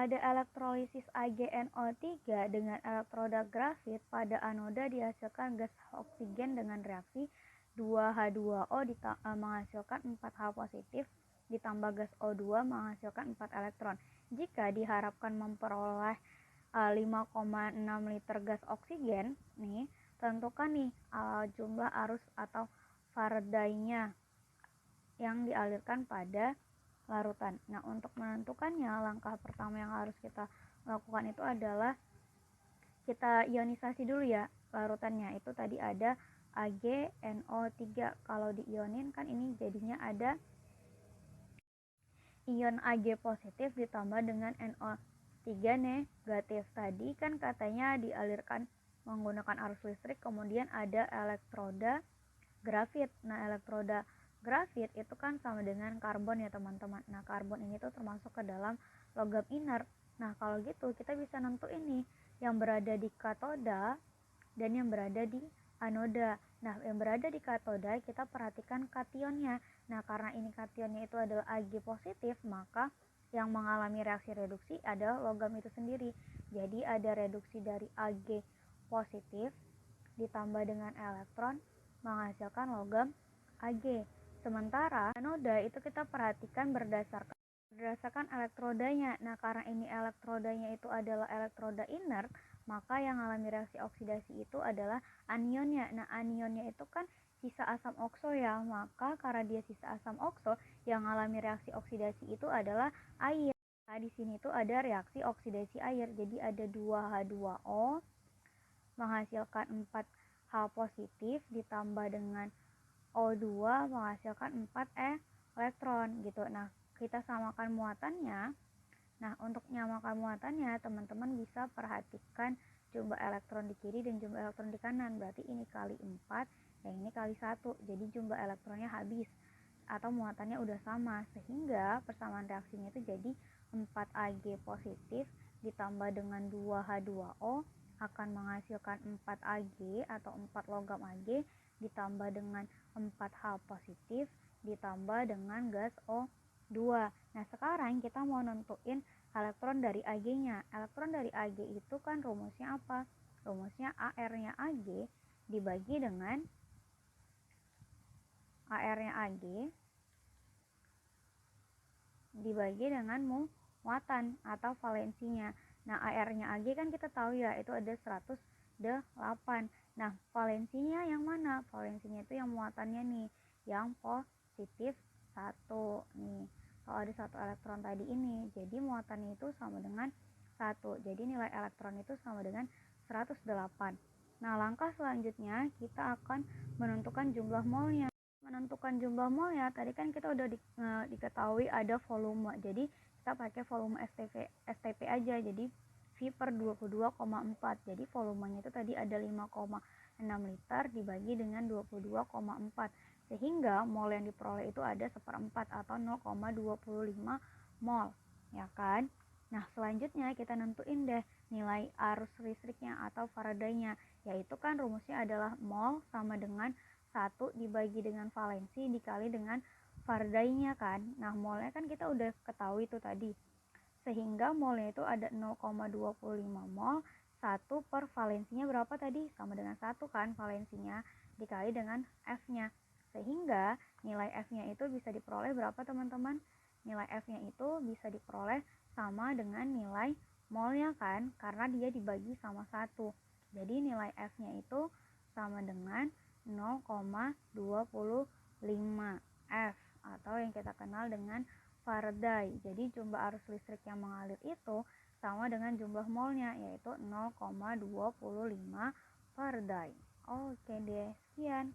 pada elektrolisis AgNO3 dengan elektroda grafit, pada anoda dihasilkan gas oksigen dengan reaksi 2H2O menghasilkan 4H positif ditambah gas O2 menghasilkan 4 elektron. Jika diharapkan memperoleh 5,6 liter gas oksigen, nih tentukan nih jumlah arus atau Faraday-nya yang dialirkan pada larutan. Nah, untuk menentukannya, langkah pertama yang harus kita lakukan itu adalah kita ionisasi dulu ya larutannya. Itu tadi ada AgNO3. Kalau diionin kan ini jadinya ada ion Ag positif ditambah dengan NO3 negatif. Tadi kan katanya dialirkan menggunakan arus listrik, kemudian ada elektroda grafit. Nah, elektroda grafit itu kan sama dengan karbon ya teman-teman. Nah, karbon ini tuh termasuk ke dalam logam inert. Nah, kalau gitu kita bisa nentuin nih yang berada di katoda dan yang berada di anoda. Nah, yang berada di katoda kita perhatikan kationnya. Nah, karena ini kationnya itu adalah Ag positif, maka yang mengalami reaksi reduksi adalah logam itu sendiri. Jadi ada reduksi dari Ag positif ditambah dengan elektron menghasilkan logam Ag. Sementara anoda itu kita perhatikan berdasarkan elektrodanya. Nah, karena ini elektrodanya itu adalah elektroda inert, maka yang mengalami reaksi oksidasi itu adalah anionnya. Nah, anionnya itu kan sisa asam okso ya, maka karena dia sisa asam okso, yang mengalami reaksi oksidasi itu adalah air. Nah, di sini tuh ada reaksi oksidasi air, jadi ada 2H2O menghasilkan 4H positif ditambah dengan O2 menghasilkan 4 elektron gitu. Nah, kita samakan muatannya. Nah, untuk menyamakan muatannya, teman-teman bisa perhatikan jumlah elektron di kiri dan jumlah elektron di kanan. Berarti ini kali 4, yang ini kali 1. Jadi jumlah elektronnya habis atau muatannya udah sama, sehingga persamaan reaksinya itu jadi 4 Ag positif ditambah dengan 2H2O akan menghasilkan 4 Ag atau 4 logam Ag ditambah dengan 4H positif ditambah dengan gas O2. Nah, sekarang kita mau nentuin elektron dari Ag-nya. Elektron dari Ag itu kan rumusnya apa? Rumusnya AR-nya Ag dibagi dengan muatan atau valensinya. Nah, AR-nya Ag kan kita tahu ya, itu ada 108. Nah, valensinya yang mana? Valensinya itu yang muatannya nih, yang positif 1 nih. Kalau ada 1 elektron tadi ini, jadi muatannya itu sama dengan 1. Jadi nilai elektron itu sama dengan 108. Nah, langkah selanjutnya kita akan menentukan jumlah molnya. Menentukan jumlah molnya, tadi kan kita udah diketahui ada volume. Jadi kita pakai volume STP aja. Jadi V per 22,4. Jadi volumenya itu tadi ada 5,6 liter dibagi dengan 22,4. Sehingga mol yang diperoleh itu ada 1/4 atau 0,25 mol. Ya kan? Nah, selanjutnya kita nentuin deh nilai arus listriknya atau Faraday-nya. Yaitu kan rumusnya adalah mol sama dengan 1 dibagi dengan valensi dikali dengan Faraday-nya kan. Nah, molnya kan kita udah ketahui itu tadi. Sehingga molnya itu ada 0,25 mol. 1 per valensinya berapa tadi? Sama dengan 1 kan valensinya dikali dengan F-nya. Sehingga nilai F-nya itu bisa diperoleh berapa teman-teman? Nilai F-nya itu bisa diperoleh sama dengan nilai molnya kan, karena dia dibagi sama 1. Jadi nilai F-nya itu sama dengan 0,25 F atau yang kita kenal dengan Faraday. Jadi jumlah arus listrik yang mengalir itu sama dengan jumlah molnya, yaitu 0,25 Faraday. Oke deh, sekian.